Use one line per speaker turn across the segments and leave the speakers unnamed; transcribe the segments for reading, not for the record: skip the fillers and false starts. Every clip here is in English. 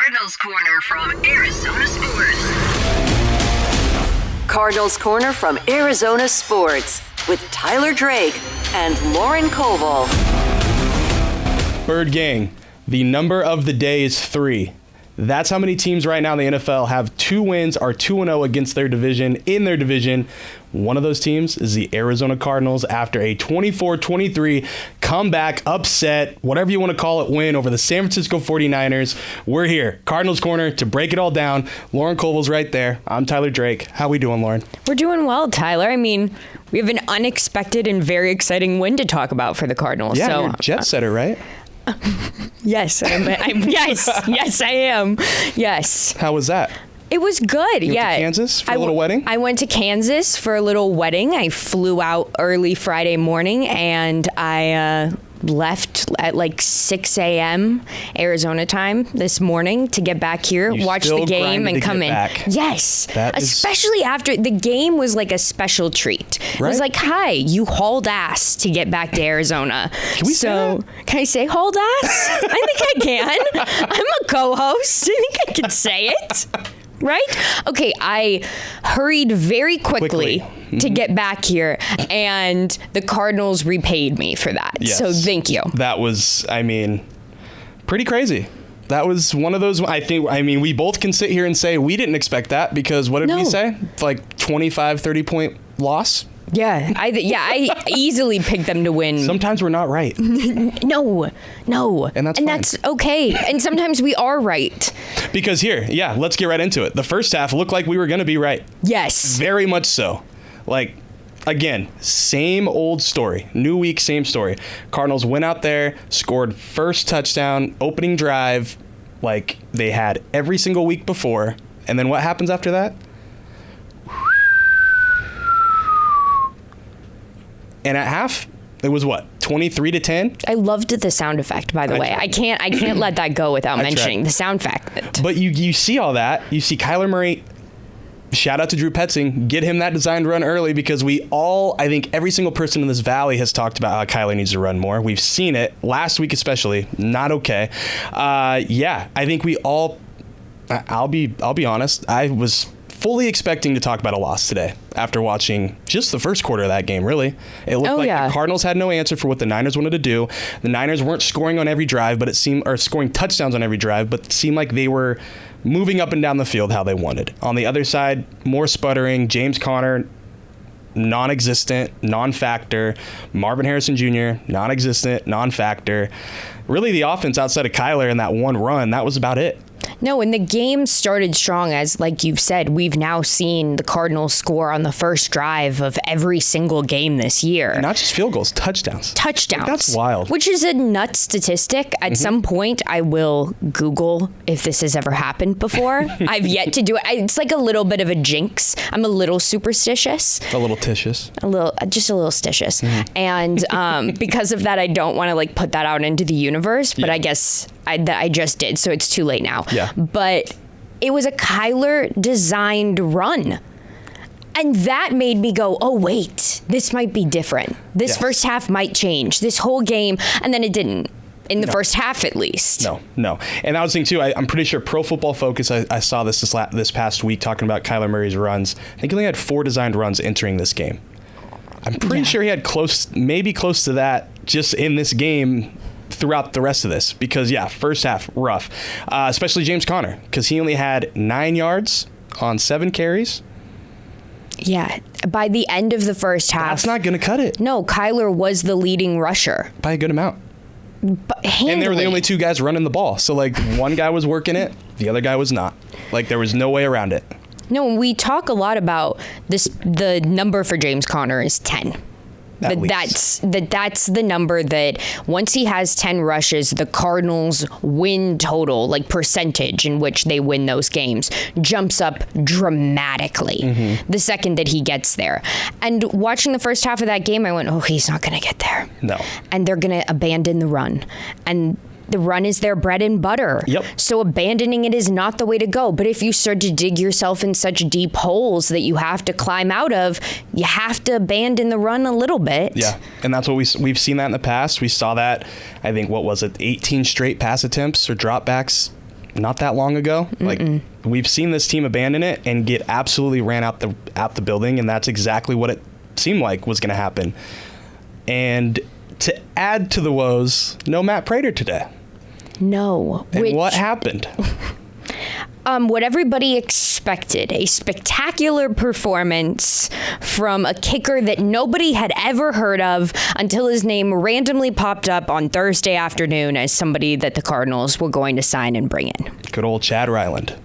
Cardinals Corner from Arizona Sports.
Cardinals Corner from Arizona Sports with Tyler Drake and Lauren Koval.
Bird Gang, the number of the day is 3. That's how many teams right now in the NFL have 2 wins, are 2-0 against their division, in their division. One of those teams is the Arizona Cardinals after a 24-23 comeback, upset, whatever you want to call it, win over the San Francisco 49ers. We're here, Cardinals Corner, to break it all down. Lauren Koval's right there. I'm Tyler Drake. How we doing, Lauren?
We're doing well, Tyler. I mean, we have an unexpected and very exciting win to talk about for the Cardinals.
Yeah, you're a jet setter, right?
Yes, yes, I am. Yes.
How was that?
It was good.
You went to Kansas for a little wedding?
I went to Kansas for a little wedding. I flew out early Friday morning, and I left at like 6 a.m. Arizona time this morning to get back here, watch the game, and come in.
Back.
Yes. Especially after the game was like a special treat. Right? It was like, hi, you hauled ass to get back to Arizona.
Can we say that?
Can I say hauled ass? I think I can. I'm a co-host. I think I can say it. Right? Okay, I hurried very quickly to get back here, and the Cardinals repaid me for that.
Yes.
So thank you.
That was, pretty crazy. That was one of those, we both can sit here and say we didn't expect that because what did we say? Like 25, 30-point loss?
Yeah, I easily picked them to win.
Sometimes we're not right.
No. And that's okay. And sometimes we are right.
Because let's get right into it. The first half looked like we were going to be right.
Yes.
Very much so. Again, same old story. New week, same story. Cardinals went out there, scored first touchdown, opening drive, like they had every single week before. And then what happens after that? And at half, it was 23-10?
I loved the sound effect, by the way. I can't let that go without mentioning the sound effect.
But you see all that. You see Kyler Murray, shout out to Drew Petzing, get him that designed run early because I think every single person in this valley has talked about how Kyler needs to run more. We've seen it last week especially. Not okay. I think we all, I'll be honest, I was fully expecting to talk about a loss today after watching just the first quarter of that game, really. It looked the Cardinals had no answer for what the Niners wanted to do. The Niners weren't scoring on every drive, or scoring touchdowns on every drive, but it seemed like they were moving up and down the field how they wanted. On the other side, more sputtering. James Conner, non-existent, non-factor. Marvin Harrison Jr., non-existent, non-factor. Really, the offense outside of Kyler and that one run, that was about it.
No, and the game started strong, as like you've said, we've now seen the Cardinals score on the first drive of every single game this year.
And not just field goals, touchdowns. That's wild.
Which is a nuts statistic. At some point, I will Google if this has ever happened before. I've yet to do it. It's like a little bit of a jinx. I'm a little superstitious.
A little titious.
Just a little stitious. And because of that, I don't want to put that out into the universe, but I guess I just did, so it's too late now.
Yeah.
But it was a Kyler designed run. And that made me go, oh, wait, this might be different. This first half might change. This whole game. And then it didn't. In the first half, at least.
No. And I was thinking, too, I'm pretty sure Pro Football Focus, I saw this past week talking about Kyler Murray's runs. I think he only had 4 designed runs entering this game. I'm pretty sure he had maybe close to that just in this game throughout the rest of this because, first half, rough. Especially James Conner because he only had 9 yards on 7 carries.
Yeah, by the end of the first half.
That's not going to cut it.
No, Kyler was the leading rusher.
By a good amount. And they were the only 2 guys running the ball. So, one guy was working it, the other guy was not. There was no way around it. No,
we talk a lot about this. The number for James Conner is 10. That's the number that once he has 10 rushes, the Cardinals win total, percentage in which they win those games, jumps up dramatically the second that he gets there. And watching the first half of that game, I went, oh, he's not going to get there.
No.
And they're going to abandon the run. And the run is their bread and butter.
Yep.
So abandoning it is not the way to go. But if you start to dig yourself in such deep holes that you have to climb out of, you have to abandon the run a little bit.
Yeah, and that's what we've seen that in the past. We saw that, I think, 18 straight pass attempts or dropbacks not that long ago. Like, we've seen this team abandon it and get absolutely ran out the building, and that's exactly what it seemed like was going to happen. And to add to the woes, no Matt Prater today.
No.
And what happened?
What everybody expected, a spectacular performance from a kicker that nobody had ever heard of until his name randomly popped up on Thursday afternoon as somebody that the Cardinals were going to sign and bring in.
Good old Chad Ryland.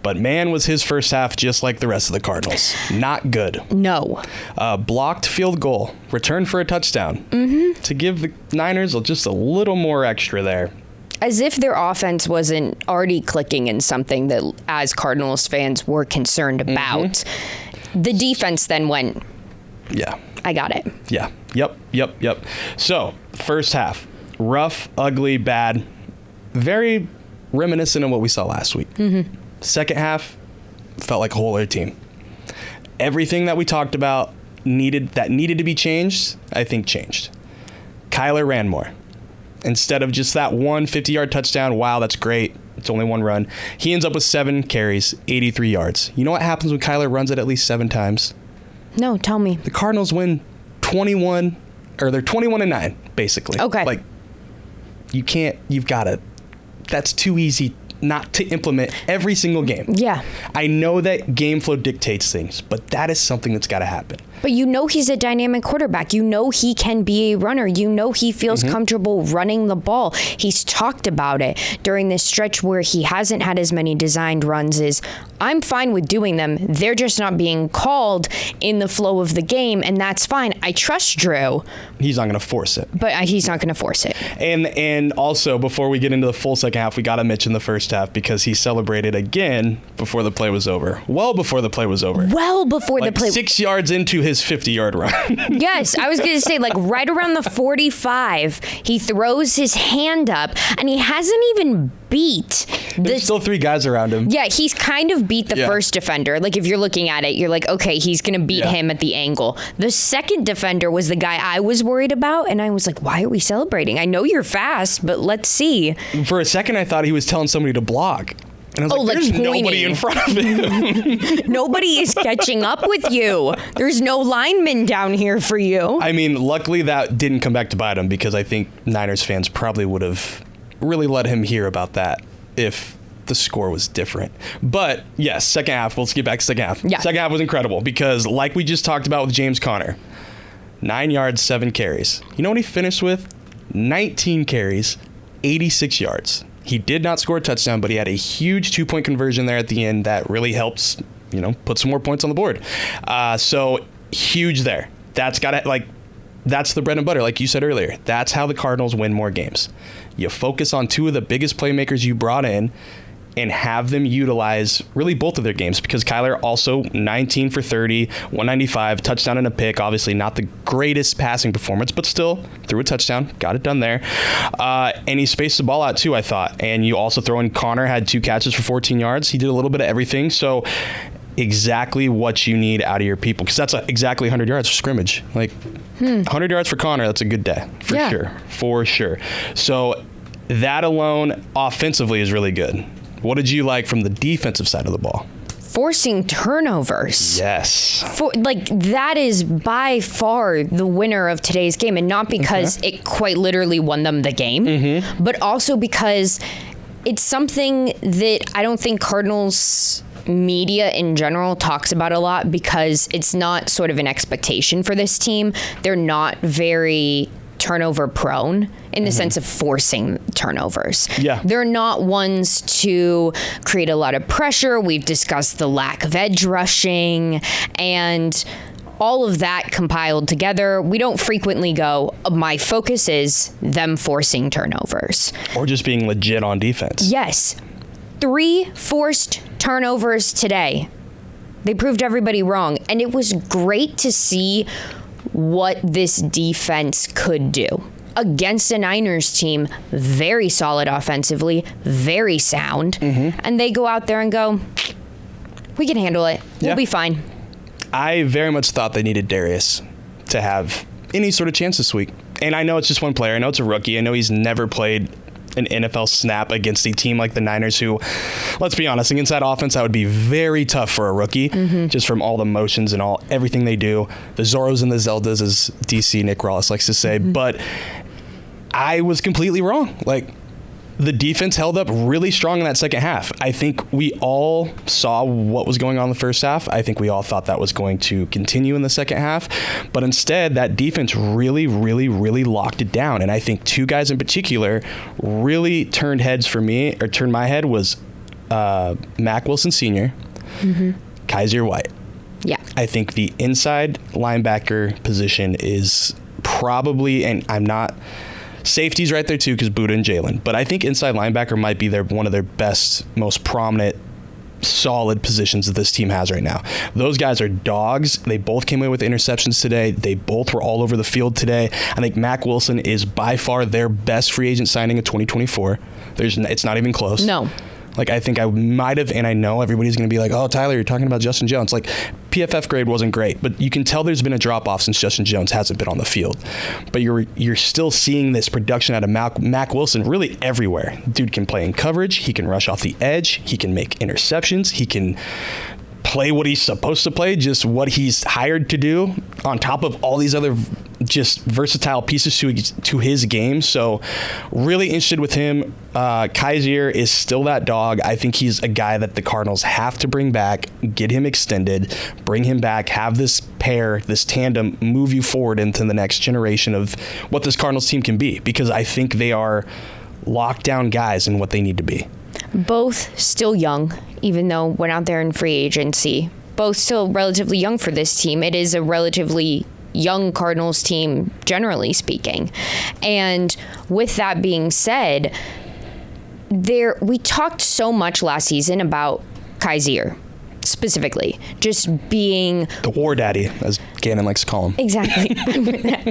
But man, was his first half just like the rest of the Cardinals. Not good.
No.
Blocked field goal, return for a touchdown. To give the Niners just a little more extra there.
As if their offense wasn't already clicking in something that, as Cardinals fans, were concerned about. The defense then went,
Yeah.
I got it.
Yeah. Yep. So, first half, rough, ugly, bad, very reminiscent of what we saw last week. Second half, felt like a whole other team. Everything that we talked about needed to be changed, I think changed. Kyler ran more. Instead of just that one 50-yard touchdown, wow, that's great. It's only one run. He ends up with 7 carries, 83 yards. You know what happens when Kyler runs it at least 7 times?
No, tell me.
The Cardinals win 21, or they're 21-9, basically.
Okay.
Like, you've got to, that's too easy not to implement every single game.
Yeah.
I know that game flow dictates things, but that is something that's got to happen.
But you know he's a dynamic quarterback. You know he can be a runner. You know he feels comfortable running the ball. He's talked about it during this stretch where he hasn't had as many designed runs as I'm fine with doing them. They're just not being called in the flow of the game, and that's fine. I trust Drew.
He's not going to force it.
But he's not going to force it.
And also, before we get into the full second half, we got to mention the first half because he celebrated again before the play was over. Well before the play was over.
Well before
like
the play.
6 yards into his 50-yard run.
Yes, I was going to say, like, right around the 45, he throws his hand up, and he hasn't even beat.
There's still 3 guys around him.
Yeah, he's kind of beat the first defender. Like, if you're looking at it, you're like, okay, he's going to beat him at the angle. The second defender was the guy I was worried about, and I was like, why are we celebrating? I know you're fast, but let's see.
For a second, I thought he was telling somebody to block. And I was like, there's nobody in front of him.
Nobody is catching up with you. There's no lineman down here for you.
I mean, luckily that didn't come back to bite him because I think Niners fans probably would have really let him hear about that if the score was different. But yes, second half, let's get back to second half.
Yeah.
Second half was incredible because like we just talked about with James Conner, 9 yards, 7 carries. You know what he finished with? 19 carries, 86 yards. He did not score a touchdown, but he had a huge 2-point conversion there at the end that really helps, put some more points on the board. So huge there. That's the bread and butter, like you said earlier. That's how the Cardinals win more games. You focus on 2 of the biggest playmakers you brought in and have them utilize really both of their games because Kyler also 19 for 30, 195, touchdown and a pick. Obviously not the greatest passing performance, but still threw a touchdown, got it done there. And he spaced the ball out too, I thought. And you also throw in Connor, had 2 catches for 14 yards. He did a little bit of everything. So exactly what you need out of your people because that's exactly 100 yards for scrimmage. Like 100 yards for Connor, that's a good day for sure. So that alone offensively is really good. What did you like from the defensive side of the ball?
Forcing turnovers.
Yes.
That is by far the winner of today's game, and not because it quite literally won them the game, but also because it's something that I don't think Cardinals media in general talks about a lot because it's not sort of an expectation for this team. They're not very turnover prone in the sense of forcing turnovers.
Yeah.
They're not ones to create a lot of pressure. We've discussed the lack of edge rushing and all of that compiled together. We don't frequently go, my focus is them forcing turnovers.
Or just being legit on defense.
Yes. 3 forced turnovers today. They proved everybody wrong. And it was great to see what this defense could do against a Niners team, very solid offensively, very sound, and they go out there and go, we can handle it. We'll be fine.
I very much thought they needed Darius to have any sort of chance this week. And I know it's just one player. I know it's a rookie. I know he's never played an NFL snap against a team like the Niners, who, let's be honest, against that offense, that would be very tough for a rookie, just from all the motions and everything they do. The Zorros and the Zeldas, as DC Nick Rawls likes to say. But I was completely wrong. Like, the defense held up really strong in that second half. I think we all saw what was going on in the first half. I think we all thought that was going to continue in the second half. But instead, that defense really, really, really locked it down. And I think two guys in particular really turned my head was Mack Wilson Sr., Kaiser White.
Yeah.
I think the inside linebacker position is probably, and I'm not... Safety's right there too, because Buddha and Jalen. But I think inside linebacker might be one of their best, most prominent, solid positions that this team has right now. Those guys are dogs. They both came away with interceptions today. They both were all over the field today. I think Mack Wilson is by far their best free agent signing of 2024. It's not even close.
No.
Like, I think I might have, and I know everybody's going to be like, oh, Tyler, you're talking about Justin Jones. Like, PFF grade wasn't great, but you can tell there's been a drop-off since Justin Jones hasn't been on the field. But you're still seeing this production out of Mack Wilson really everywhere. Dude can play in coverage. He can rush off the edge. He can make interceptions. He can play what he's supposed to play, just what he's hired to do, on top of all these other just versatile pieces to his game. So really interested with him. Kaiser is still that dog. I think he's a guy that the Cardinals have to bring back, get him extended, bring him back, have this pair, this tandem move you forward into the next generation of what this Cardinals team can be, because I think they are lockdown guys in what they need to be.
Both still young, even though went out there in free agency. Both still relatively young for this team. It is a relatively young Cardinals team, generally speaking. And with that being said, we talked so much last season about Kaiser, specifically, just being
the war daddy, as Gannon likes to call him.
Exactly.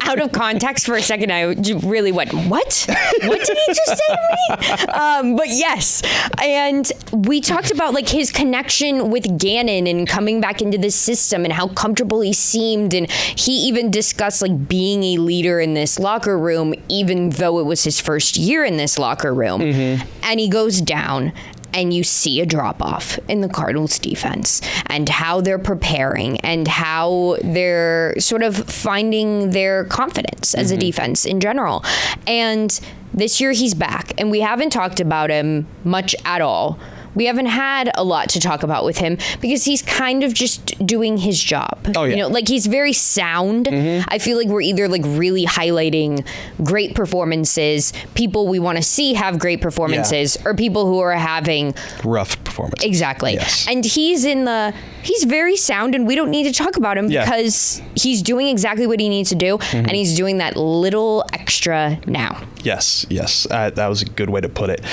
Out of context for a second, I really went, what? What did he just say to me? But yes. And we talked about like his connection with Gannon and coming back into the system and how comfortable he seemed. And he even discussed like being a leader in this locker room, even though it was his first year in this locker room. And he goes down. And you see a drop-off in the Cardinals defense and how they're preparing and how they're sort of finding their confidence as a defense in general. And this year he's back, and we haven't talked about him much at all. We haven't had a lot to talk about with him because he's kind of just doing his job.
Oh, yeah.
You know, like he's very sound. I feel like we're either like really highlighting great performances, people we want to see have great performances, or people who are having
rough performances.
Exactly.
Yes.
And he's very sound, and we don't need to talk about him because he's doing exactly what he needs to do, and he's doing that little extra now.
Yes. That was a good way to put it.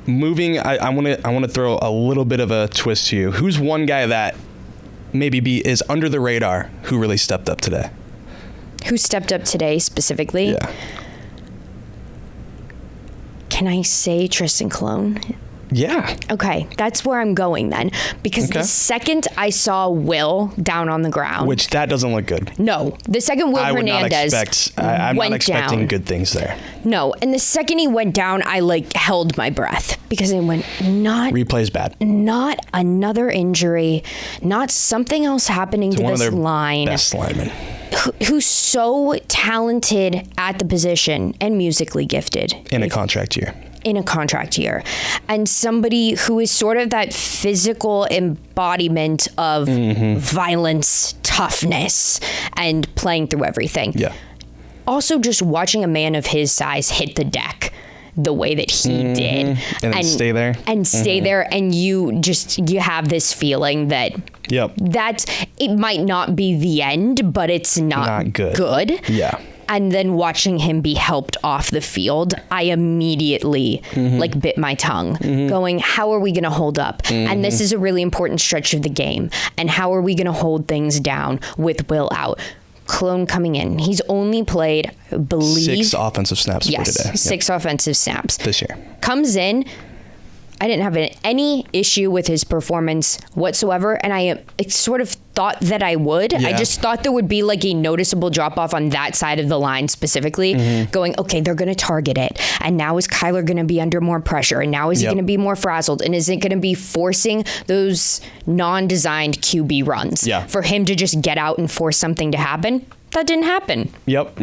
Moving, I want to throw a little bit of a twist to you. Who's one guy that maybe is under the radar who really stepped up today?
Who stepped up today specifically?
Yeah.
Can I say Tristan Colon?
Yeah.
Okay, that's where I'm going then. Because the second I saw Will down on the ground.
Which that doesn't look good.
No. The second Will Hernandez
I'm not expecting
down.
good things there.
No. And the second he went down, I like held my breath. Because it went
replay's bad.
Not another injury. Not something else happening to this line.
Best lineman.
Who's so talented at the position and musically gifted.
In a contract year.
And somebody who is sort of that physical embodiment of violence, toughness, and playing through everything.
Yeah.
Also, just watching a man of his size hit the deck the way that he did.
And stay there.
And stay there, and you have this feeling that it might not be the end, but it's not good. Yeah. And then watching him be helped off the field, I immediately bit my tongue going, how are we going to hold up? And this is a really important stretch of the game. And how are we going to hold things down with Will out? Clone coming in. He's only played, I believe...
6 offensive snaps for today.
6 offensive snaps.
This year.
Comes in. I didn't have any issue with his performance whatsoever. And I sort of thought that I would.
Yeah.
I just thought there would be like a noticeable drop off on that side of the line specifically, going, okay, they're going to target it. And now is Kyler going to be under more pressure? And now is he going to be more frazzled? And is it going to be forcing those non-designed QB runs for him to just get out and force something to happen? That didn't happen.
Yep.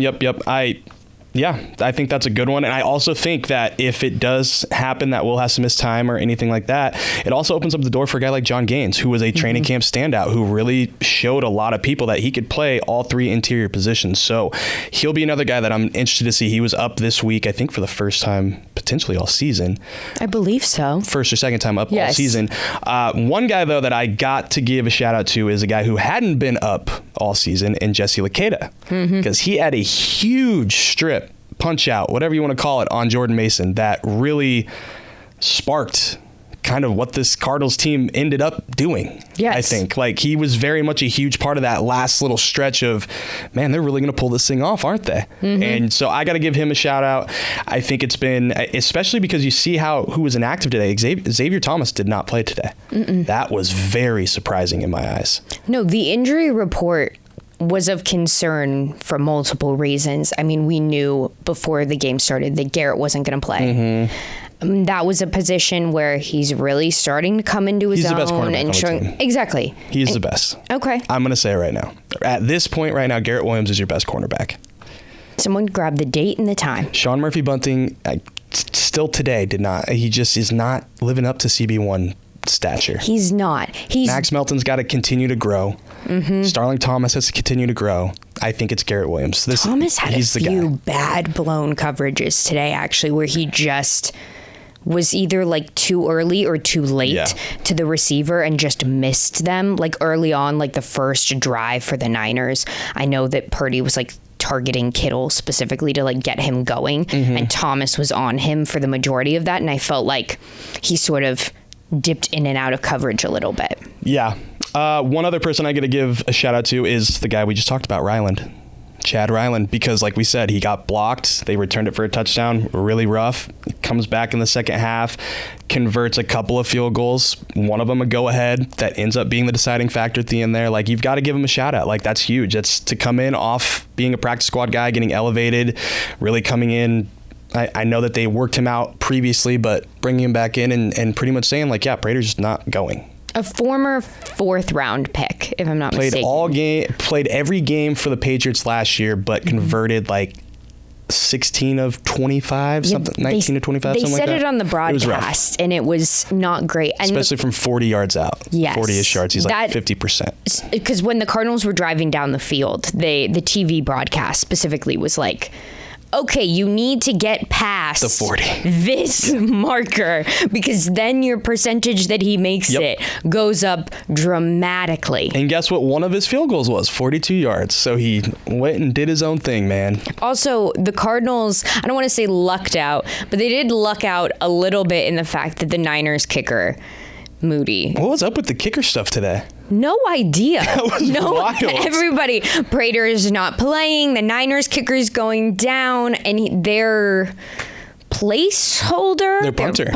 I think that's a good one. And I also think that if it does happen that Will has to miss time or anything like that, it also opens up the door for a guy like John Gaines, who was a training camp standout, who really showed a lot of people that he could play all three interior positions. So he'll be another guy that I'm interested to see. He was up this week, I think, for the first time potentially all season.
I believe so.
First or second time up all season. One guy, though, that I got to give a shout out to is a guy who hadn't been up all season, in Jesse Luketa, because he had a huge strip, punch out, whatever you want to call it, on Jordan Mason that really sparked kind of what this Cardinals team ended up doing.
Yes.
I think like he was very much a huge part of that last little stretch of, man, they're really going to pull this thing off, aren't they? And so I got to give him a shout out. I think it's been, especially because you see who was inactive today. Xavier Thomas did not play today. That was very surprising in my eyes. No,
the injury report was of concern for multiple reasons. I mean, we knew before the game started that Garrett wasn't going to play. That was a position where he's really starting to come into his own.
He's the best cornerback on the team.
Exactly.
He's the best.
Okay.
I'm going to say it right now. At this point right now, Garrett Williams is your best cornerback.
Someone grab the date and the time.
Sean Murphy Bunting, still today, he just is not living up to CB1 stature.
He's not.
Max Melton's got to continue to grow. Starling Thomas has to continue to grow. I think it's Garrett Williams.
Thomas had a few bad blown coverages today, actually, where he just was either like too early or too late to the receiver and just missed them. Like early on, like the first drive for the Niners, I know that Purdy was like targeting Kittle specifically to like get him going, and Thomas was on him for the majority of that, and I felt like he sort of dipped in and out of coverage a little bit. Yeah.
One other person I got to give a shout out to is the guy we just talked about, Chad Ryland, because like we said, he got blocked. They returned it for a touchdown, really rough. Comes back in the second half, converts a couple of field goals. One of them a go-ahead that ends up being the deciding factor at the end there. Like, you've got to give him a shout out. Like, that's huge. That's to come in off being a practice squad guy, getting elevated, really coming in. I know that they worked him out previously, but bringing him back in and pretty much saying, like, yeah, Prater's not going.
A former 4th round pick, if I'm not mistaken.
Played every game for the Patriots last year, but converted like 16 of 25, 19 of 25, something like that.
They said it on the broadcast, and it was not great. And
especially from 40 yards out.
Yes.
40-ish yards. He's like 50%.
Because when the Cardinals were driving down the field, the TV broadcast specifically was like, okay, you need to get past
the 40.
This marker, because then your percentage that he makes it goes up dramatically.
And guess what one of his field goals was? 42 yards. So he went and did his own thing, man.
Also, the Cardinals, I don't want to say lucked out, but they did luck out a little bit in the fact that the Niners kicker, Moody.
What was up with the kicker stuff today?
No idea.
That was wild.
Everybody, Prater is not playing. The Niners kicker is going down, and their placeholder,
their punter,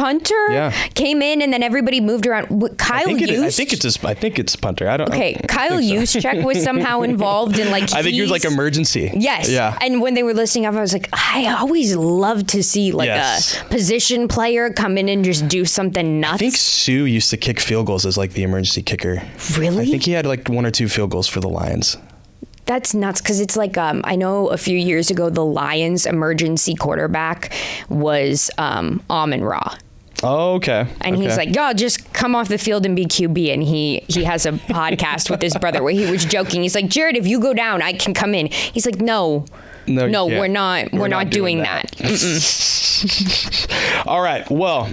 came in, and then everybody moved around. I think
it's punter. I don't.
Okay, Kyle Juszczyk was somehow involved in like.
I think he was like emergency.
Yes. Yeah. And when they were listing up, I was like, I always love to see like a position player come in and just do something nuts.
I think Sue used to kick field goals as like the emergency kicker.
Really?
I think he had like 1 or 2 field goals for the Lions.
That's nuts, because it's like, I know a few years ago, the Lions emergency quarterback was Amon-Ra.
Oh, okay.
And he's like, yo, just come off the field and be QB. And he has a podcast with his brother where he was joking. He's like, Jared, if you go down, I can come in. He's like, no, we're not doing that.
All right. Well,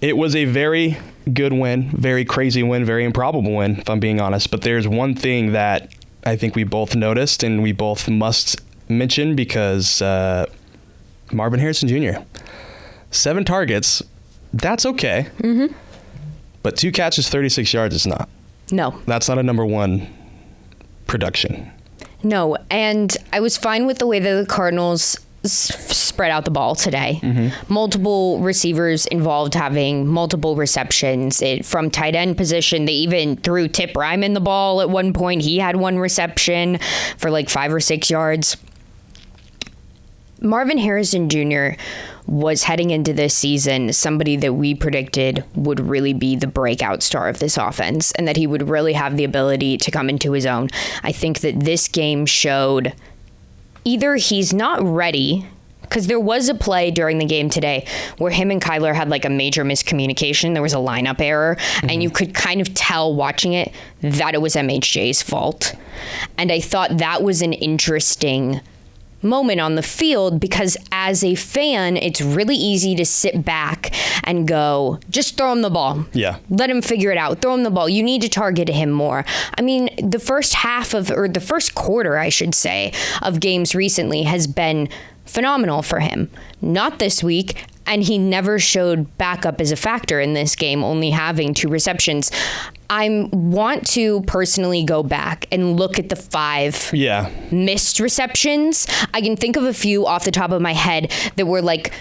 it was a very good win, very crazy win, very improbable win, if I'm being honest. But there's one thing that I think we both noticed and we both must mention, because Marvin Harrison Jr., 7 targets, that's okay. But 2 catches, 36 yards is not.
No.
That's not a number 1 production.
No, and I was fine with the way that the Cardinals spread out the ball today. Multiple receivers involved having multiple receptions. From tight end position, they even threw Tip Ryman the ball at one point. He had one reception for like 5 or 6 yards. Marvin Harrison Jr. was heading into this season somebody that we predicted would really be the breakout star of this offense and that he would really have the ability to come into his own. I think that this game showed either he's not ready, because there was a play during the game today where him and Kyler had like a major miscommunication. There was a lineup error, and you could kind of tell watching it that it was MHJ's fault. And I thought that was an interesting moment on the field, because as a fan, it's really easy to sit back and go, just throw him the ball.
Yeah.
Let him figure it out. Throw him the ball. You need to target him more. I mean, the first quarter, I should say, of games recently has been phenomenal for him. Not this week. And he never showed backup as a factor in this game, only having 2 receptions. I want to personally go back and look at the 5 missed receptions. I can think of a few off the top of my head that were like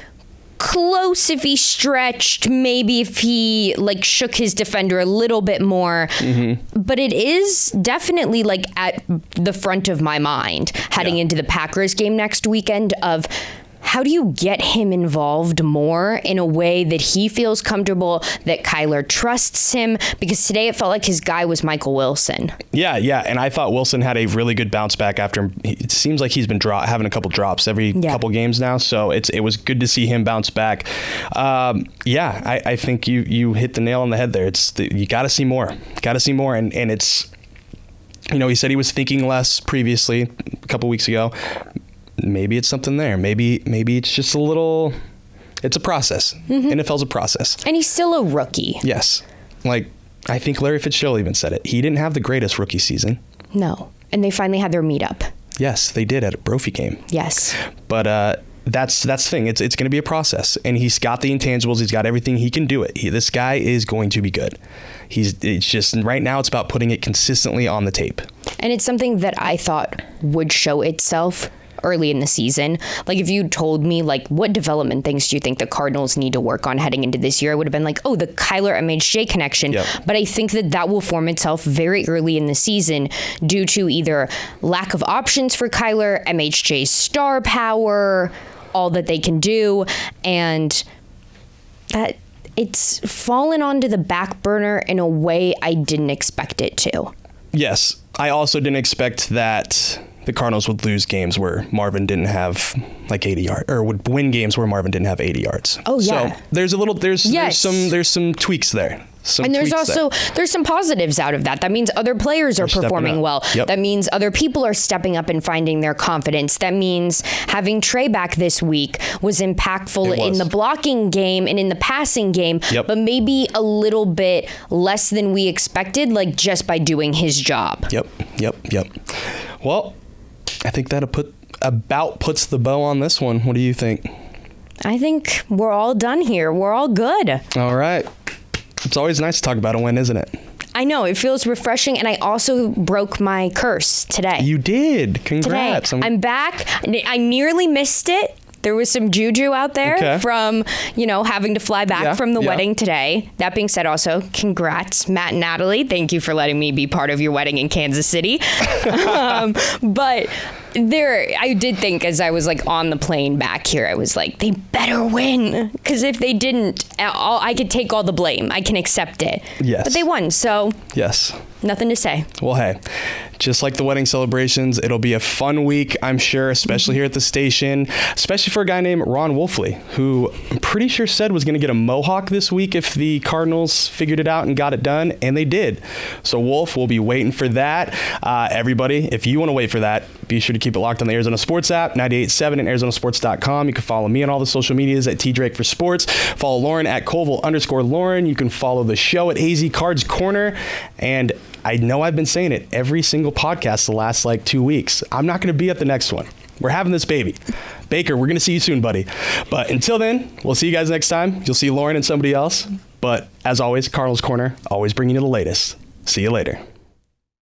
close if he stretched, maybe if he like shook his defender a little bit more. But it is definitely like at the front of my mind heading into the Packers game next weekend of how do you get him involved more in a way that he feels comfortable, that Kyler trusts him? Because today it felt like his guy was Michael Wilson. Yeah.
And I thought Wilson had a really good bounce back after it seems like he's been having a couple drops every couple games now. So it was good to see him bounce back. I think you hit the nail on the head there. You got to see more. And it's, he said he was thinking less previously a couple weeks ago. Maybe it's something there. Maybe it's just it's a process. NFL's a process.
And he's still a rookie.
Yes. Like, I think Larry Fitzgerald even said it. He didn't have the greatest rookie season.
No. And they finally had their meetup.
Yes, they did at a Brophy game.
Yes.
But that's the thing. It's going to be a process. And he's got the intangibles. He's got everything. He can do it. This guy is going to be good. It's just right now it's about putting it consistently on the tape.
And it's something that I thought would show itself early in the season. Like if you told me like what development things do you think the Cardinals need to work on heading into this year, I would have been like, oh, the Kyler MHJ connection. Yep. But I think that will form itself very early in the season due to either lack of options for Kyler, MHJ's star power, all that they can do, and that it's fallen onto the back burner in a way I didn't expect it to.
Yes. I also didn't expect that the Cardinals would lose games where Marvin didn't have like 80 yards, or would win games where Marvin didn't have 80 yards.
Oh yeah.
So there's some tweaks there.
And there's some positives out of that. That means other players are performing well.
Yep.
That means other people are stepping up and finding their confidence. That means having Trey back this week was impactful in the blocking game and in the passing game, but maybe a little bit less than we expected, like just by doing his job.
Yep. Well, I think that puts the bow on this one. What do you think?
I think we're all done here. We're all good.
All right. It's always nice to talk about a win, isn't it?
I know. It feels refreshing. And I also broke my curse today.
You did. Congrats.
Today. I'm back. I nearly missed it. There was some juju out there from, having to fly back from the wedding today. That being said, also, congrats, Matt and Natalie. Thank you for letting me be part of your wedding in Kansas City. But I did think as I was like on the plane back here, I was like, they better win. Because if they didn't, I could take all the blame. I can accept it.
Yes.
But they won, so.
Yes.
Nothing to say.
Well, hey, just like the wedding celebrations, it'll be a fun week, I'm sure, especially here at the station, especially for a guy named Ron Wolfley, who I'm pretty sure said was going to get a mohawk this week if the Cardinals figured it out and got it done, and they did. So Wolf will be waiting for that. Everybody, if you want to wait for that, be sure to keep it locked on the Arizona Sports app, 98.7 and ArizonaSports.com. You can follow me on all the social medias at TDrake for Sports. Follow Lauren at Colville_Lauren. You can follow the show at AZ Cards Corner. And I know I've been saying it every single podcast the last 2 weeks. I'm not going to be at the next one. We're having this baby. Baker, we're going to see you soon, buddy. But until then, we'll see you guys next time. You'll see Lauren and somebody else. But as always, Cardinals Corner, always bringing you the latest. See you later.